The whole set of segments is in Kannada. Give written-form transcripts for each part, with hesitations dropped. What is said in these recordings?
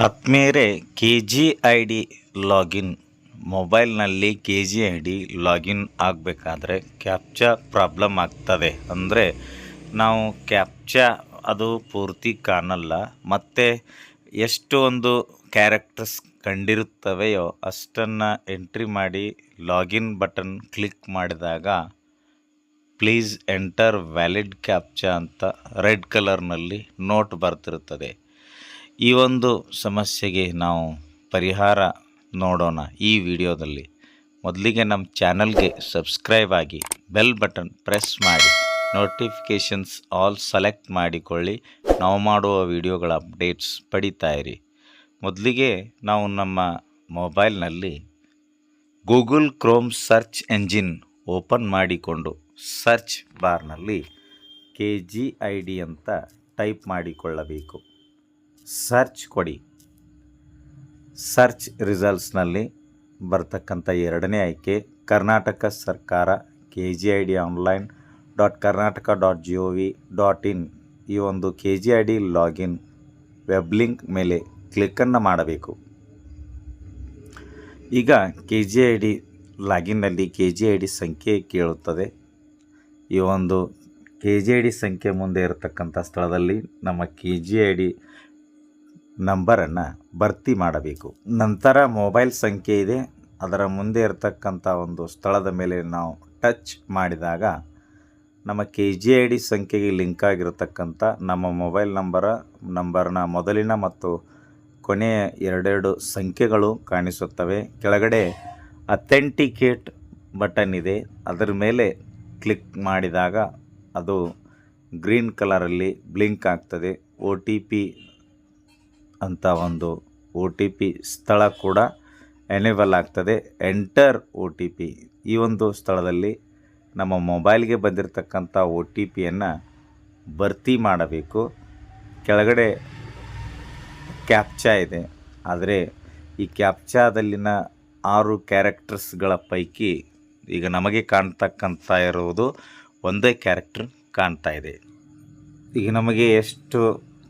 ಆತ್ಮೀಯರೇ, K G I D login ಮೊಬೈಲ್ನಲ್ಲಿ K G I D login ಆಗಬೇಕಾದ್ರೆ ಕ್ಯಾಪ್ಚಾ ಪ್ರಾಬ್ಲಮ್ ಆಗ್ತದೆ. ಅಂದರೆ ನಾವು ಕ್ಯಾಪ್ಚಾ ಅದು ಪೂರ್ತಿ ಕಾಣಲ್ಲ, ಮತ್ತು ಎಷ್ಟು ಒಂದು ಕ್ಯಾರೆಕ್ಟರ್ಸ್ ಕಂಡಿರುತ್ತವೆಯೋ ಅಷ್ಟನ್ನು ಎಂಟ್ರಿ ಮಾಡಿ ಲಾಗಿನ್ ಬಟನ್ ಕ್ಲಿಕ್ ಮಾಡಿದಾಗ ಪ್ಲೀಸ್ ಎಂಟರ್ ವ್ಯಾಲಿಡ್ ಕ್ಯಾಪ್ಚಾ ಅಂತ ರೆಡ್ ಕಲರ್ನಲ್ಲಿ ನೋಟ್ ಬರ್ತಿರುತ್ತದೆ. ಈ ಒಂದು ಸಮಸ್ಯೆಗೆ ನಾವು ಪರಿಹಾರ ನೋಡೋಣ ಈ ವಿಡಿಯೋದಲ್ಲಿ. ಮೊದಲಿಗೆ ನಮ್ಮ ಚಾನಲ್ಗೆ ಸಬ್ಸ್ಕ್ರೈಬ್ ಆಗಿ ಬೆಲ್ ಬಟನ್ ಪ್ರೆಸ್ ಮಾಡಿ ನೋಟಿಫಿಕೇಷನ್ಸ್ ಆಲ್ ಸೆಲೆಕ್ಟ್ ಮಾಡಿಕೊಳ್ಳಿ. ನಾವು ಮಾಡುವ ವಿಡಿಯೋಗಳ ಅಪ್ಡೇಟ್ಸ್ ಪಡಿತಾಯಿರಿ. ಮೊದಲಿಗೆ ನಾವು ನಮ್ಮ ಮೊಬೈಲ್ನಲ್ಲಿ Google Chrome search engine open ಮಾಡಿಕೊಂಡು ಸರ್ಚ್ ಬಾರ್ನಲ್ಲಿ KGID ಅಂತ ಟೈಪ್ ಮಾಡಿಕೊಳ್ಳಬೇಕು. ಸರ್ಚ್ ಕೊಡಿ. ಸರ್ಚ್ ರಿಸಲ್ಟ್ಸ್ನಲ್ಲಿ ಬರ್ತಕ್ಕಂಥ ಎರಡನೇ ಆಯ್ಕೆ ಕರ್ನಾಟಕ ಸರ್ಕಾರ KGID online.karnataka.gov.in. ಈ ಒಂದು KGID ಲಾಗಿನ್ ವೆಬ್ ಲಿಂಕ್ ಮೇಲೆ ಕ್ಲಿಕ್ಕನ್ನು ಮಾಡಬೇಕು. ಈಗ KGID ಲಾಗಿನ್ನಲ್ಲಿ KGID ಸಂಖ್ಯೆ ಕೇಳುತ್ತದೆ. ಈ ಒಂದು KGID ಸಂಖ್ಯೆ ಮುಂದೆ ಇರತಕ್ಕಂಥ ಸ್ಥಳದಲ್ಲಿ ನಮ್ಮ KGID ನಂಬರನ್ನು ಭರ್ತಿ ಮಾಡಬೇಕು. ನಂತರ ಮೊಬೈಲ್ ಸಂಖ್ಯೆ ಇದೆ, ಅದರ ಮುಂದೆ ಇರತಕ್ಕಂಥ ಒಂದು ಸ್ಥಳದ ಮೇಲೆ ನಾವು ಟಚ್ ಮಾಡಿದಾಗ ನಮ್ಮ KGID ಸಂಖ್ಯೆಗೆ ಲಿಂಕ್ ಆಗಿರತಕ್ಕಂಥ ನಮ್ಮ ಮೊಬೈಲ್ ನಂಬರ್ನ ಮೊದಲಿನ ಮತ್ತು ಕೊನೆಯ ಎರಡೆರಡು ಸಂಖ್ಯೆಗಳು ಕಾಣಿಸುತ್ತವೆ. ಕೆಳಗಡೆ ಅಥೆಂಟಿಕೇಟ್ ಬಟನ್ ಇದೆ, ಅದರ ಮೇಲೆ ಕ್ಲಿಕ್ ಮಾಡಿದಾಗ ಅದು ಗ್ರೀನ್ ಕಲರಲ್ಲಿ ಬ್ಲಿಂಕ್ ಆಗ್ತದೆ. OTP ಅಂತ ಒಂದು OTP ಸ್ಥಳ ಕೂಡ ಎನೇಬಲ್ ಆಗ್ತದೆ. ಎಂಟರ್ OTP, ಈ ಒಂದು ಸ್ಥಳದಲ್ಲಿ ನಮ್ಮ ಮೊಬೈಲ್ಗೆ ಬಂದಿರತಕ್ಕಂಥ OTPಯನ್ನು ಭರ್ತಿ ಮಾಡಬೇಕು. ಕೆಳಗಡೆ ಕ್ಯಾಪ್ಚಾ ಇದೆ, ಆದರೆ ಈ ಕ್ಯಾಪ್ಚಾದಲ್ಲಿನ 6 ಕ್ಯಾರೆಕ್ಟರ್ಸ್ಗಳ ಪೈಕಿ ಈಗ ನಮಗೆ ಕಾಣ್ತಕ್ಕಂಥ ಇರುವುದು ಒಂದೇ ಕ್ಯಾರೆಕ್ಟರ್ ಕಾಣ್ತಾ ಇದೆ. ಈಗ ನಮಗೆ ಎಷ್ಟು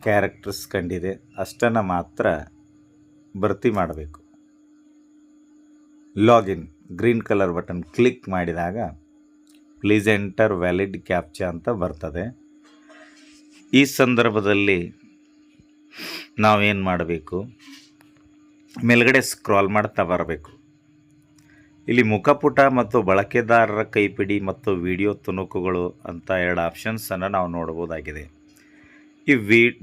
ಕ್ಯಾರೆಕ್ಟರ್ಸ್ ಕಂಡಿದೆ ಅಷ್ಟನ್ನು ಮಾತ್ರ ಭರ್ತಿ ಮಾಡಬೇಕು. Login green colour button click ಮಾಡಿದಾಗ ಪ್ಲೀಸ್ ಎಂಟರ್ ವ್ಯಾಲಿಡ್ ಕ್ಯಾಪ್ಚಾ ಅಂತ ಬರ್ತದೆ. ಈ ಸಂದರ್ಭದಲ್ಲಿ ನಾವೇನು ಮಾಡಬೇಕು, ಮೇಲ್ಗಡೆ ಸ್ಕ್ರಾಲ್ ಮಾಡ್ತಾ ಬರಬೇಕು. ಇಲ್ಲಿ ಮುಖಪುಟ ಮತ್ತು ಬಳಕೆದಾರರ ಕೈಪಿಡಿ ಮತ್ತು ವಿಡಿಯೋ ತುಣುಕುಗಳು ಅಂತ 2 ಆಪ್ಷನ್ಸನ್ನು ನಾವು ನೋಡ್ಬೋದಾಗಿದೆ. ಈ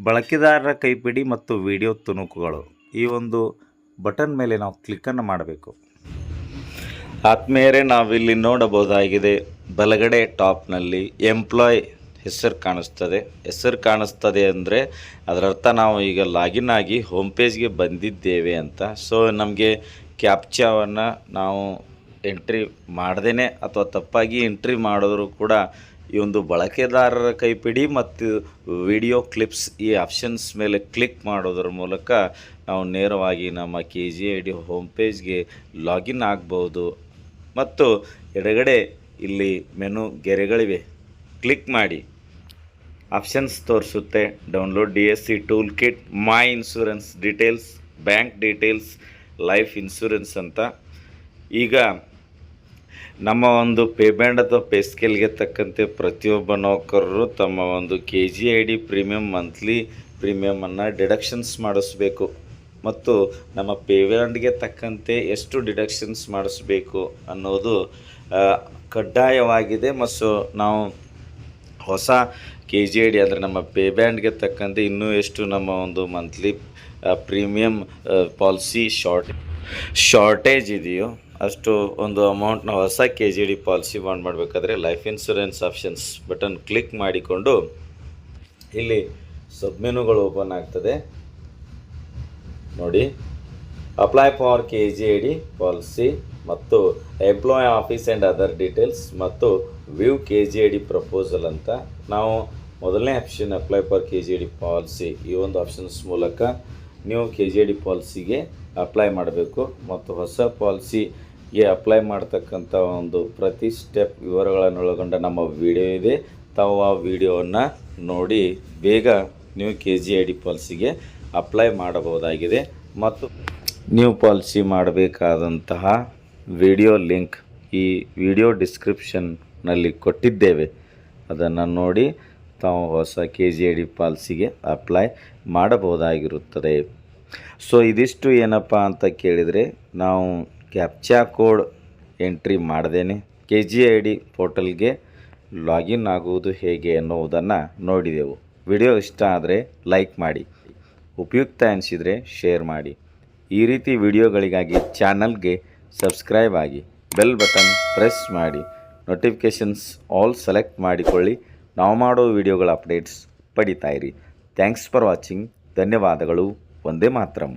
ಬಳಕೆದಾರರ ಕೈಪಿಡಿ ಮತ್ತು ವಿಡಿಯೋ ತುಣುಕುಗಳು, ಈ ಒಂದು ಬಟನ್ ಮೇಲೆ ನಾವು ಕ್ಲಿಕ್ಕನ್ನು ಮಾಡಬೇಕು. ಆದ್ಮೇಲೆ ನಾವಿಲ್ಲಿ ನೋಡಬಹುದಾಗಿದೆ, ಬಲಗಡೆ ಟಾಪ್ನಲ್ಲಿ ಎಂಪ್ಲಾಯ್ ಹೆಸರು ಕಾಣಿಸ್ತದೆ ಅಂದರೆ ಅದರರ್ಥ ನಾವು ಈಗ ಲಾಗಿನ್ ಆಗಿ ಹೋಮ್ ಪೇಜ್ಗೆ ಬಂದಿದ್ದೇವೆ ಅಂತ. ಸೊ ನಮಗೆ ಕ್ಯಾಪ್ಚಾವನ್ನು ನಾವು ಎಂಟ್ರಿ ಮಾಡ್ದೇ ಅಥವಾ ತಪ್ಪಾಗಿ ಎಂಟ್ರಿ ಮಾಡಿದ್ರು ಕೂಡ ಈ ಒಂದು ಬಳಕೆದಾರರ ಕೈಪಿಡಿ ಮತ್ತು ವಿಡಿಯೋ ಕ್ಲಿಪ್ಸ್ ಈ ಆಪ್ಷನ್ಸ್ ಮೇಲೆ ಕ್ಲಿಕ್ ಮಾಡೋದ್ರ ಮೂಲಕ ನಾವು ನೇರವಾಗಿ ನಮ್ಮ KGID ಹೋಮ್ ಪೇಜ್ಗೆ ಲಾಗಿನ್ ಆಗ್ಬೋದು. ಮತ್ತು ಎಡಗಡೆ ಇಲ್ಲಿ ಮೆನು ಗೆರೆಗಳಿವೆ, ಕ್ಲಿಕ್ ಮಾಡಿ ಆಪ್ಷನ್ಸ್ ತೋರಿಸುತ್ತೆ. Download DSC tool kit, my insurance details, bank details, life insurance ಅಂತ. ಈಗ ನಮ್ಮ ಒಂದು ಪೇಬ್ಯಾಂಡ್ ಅಥವಾ ಪೇ ಸ್ಕೇಲ್ಗೆ ತಕ್ಕಂತೆ ಪ್ರತಿಯೊಬ್ಬ ನೌಕರರು ತಮ್ಮ ಒಂದು KGID ಪ್ರೀಮಿಯಂ ಮಂತ್ಲಿ ಪ್ರೀಮಿಯಮನ್ನು ಡಿಡಕ್ಷನ್ಸ್ ಮಾಡಿಸ್ಬೇಕು ಮತ್ತು ನಮ್ಮ ಪೇಬ್ಯಾಂಡ್ಗೆ ತಕ್ಕಂತೆ ಎಷ್ಟು ಡಿಡಕ್ಷನ್ಸ್ ಮಾಡಿಸ್ಬೇಕು ಅನ್ನೋದು ಕಡ್ಡಾಯವಾಗಿದೆ. ಮತ್ತು ನಾವು ಹೊಸ KGID ಅಂದರೆ ನಮ್ಮ ಪೇಬ್ಯಾಂಡ್ಗೆ ತಕ್ಕಂತೆ ಇನ್ನೂ ಎಷ್ಟು ನಮ್ಮ ಒಂದು ಮಂತ್ಲಿ ಪ್ರೀಮಿಯಂ ಪಾಲಿಸಿ ಶಾರ್ಟೇಜ್ ಇದೆಯೋ ಅಷ್ಟು ಒಂದು ಅಮೌಂಟ್ನ ಹೊಸ KGID ಪಾಲಿಸಿ ಬಾಂಡ್ ಮಾಡಬೇಕಾದ್ರೆ life insurance options button click ಮಾಡಿಕೊಂಡು ಇಲ್ಲಿ ಸಬ್ಮೆನುಗಳು ಓಪನ್ ಆಗ್ತದೆ ನೋಡಿ. ಅಪ್ಲೈ ಫಾರ್ KGID ಪಾಲಿಸಿ ಮತ್ತು employee office and other details ಮತ್ತು ವ್ಯೂ KGID ಪ್ರಪೋಸಲ್ ಅಂತ. ನಾವು ಮೊದಲನೇ option apply for KGID policy, ಈ ಒಂದು ಆಪ್ಷನ್ಸ್ ಮೂಲಕ ನೀವು KGID ಪಾಲಿಸಿಗೆ ಅಪ್ಲೈ ಮಾಡಬೇಕು. ಮತ್ತು ಹೊಸ ಪಾಲಿಸಿಗೆ ಅಪ್ಲೈ ಮಾಡ್ತಕ್ಕಂಥ ಒಂದು ಪ್ರತಿ ಸ್ಟೆಪ್ ವಿವರಗಳನ್ನು ಒಳಗೊಂಡ ನಮ್ಮ ವಿಡಿಯೋ ಇದೆ. ತಾವು ಆ ವಿಡಿಯೋವನ್ನು ನೋಡಿ ಬೇಗ ನೀವು KGID ಪಾಲಿಸಿಗೆ ಅಪ್ಲೈ ಮಾಡಬಹುದಾಗಿದೆ. ಮತ್ತು ನ್ಯೂ ಪಾಲಿಸಿ ಮಾಡಬೇಕಾದಂತಹ ವಿಡಿಯೋ ಲಿಂಕ್ ಈ ವಿಡಿಯೋ ಡಿಸ್ಕ್ರಿಪ್ಷನ್ನಲ್ಲಿ ಕೊಟ್ಟಿದ್ದೇವೆ. ಅದನ್ನು ನೋಡಿ ತಾವು ಹೊಸ KGID ಪಾಲಿಸಿಗೆ ಅಪ್ಲೈ ಮಾಡಬಹುದಾಗಿರುತ್ತದೆ. ಸೊ ಇದಿಷ್ಟು ಏನಪ್ಪ ಅಂತ ಕೇಳಿದರೆ, ನಾವು ಕ್ಯಾಪ್ಚಾ ಕೋಡ್ ಎಂಟ್ರಿ ಮಾಡ್ದೇನೆ KGID ಪೋರ್ಟಲ್ಗೆ ಲಾಗಿನ್ ಆಗುವುದು ಹೇಗೆ ಅನ್ನುವುದನ್ನು ನೋಡಿದೆವು. ವಿಡಿಯೋ ಇಷ್ಟ ಆದರೆ ಲೈಕ್ ಮಾಡಿ, ಉಪಯುಕ್ತ ಅನಿಸಿದರೆ ಶೇರ್ ಮಾಡಿ. ಈ ರೀತಿ ವಿಡಿಯೋಗಳಿಗಾಗಿ ಚಾನಲ್ಗೆ ಸಬ್ಸ್ಕ್ರೈಬ್ ಆಗಿ, ಬೆಲ್ ಬಟನ್ ಪ್ರೆಸ್ ಮಾಡಿ, ನೋಟಿಫಿಕೇಷನ್ಸ್ ಆಲ್ ಸೆಲೆಕ್ಟ್ ಮಾಡಿಕೊಳ್ಳಿ. ನಾವು ಮಾಡೋ ವಿಡಿಯೋಗಳ ಅಪ್ಡೇಟ್ಸ್ ಪಡಿತಾ ಇರಿ. Thanks for watching. ಧನ್ಯವಾದಗಳು. ವಂದೇ ಮಾತರಂ.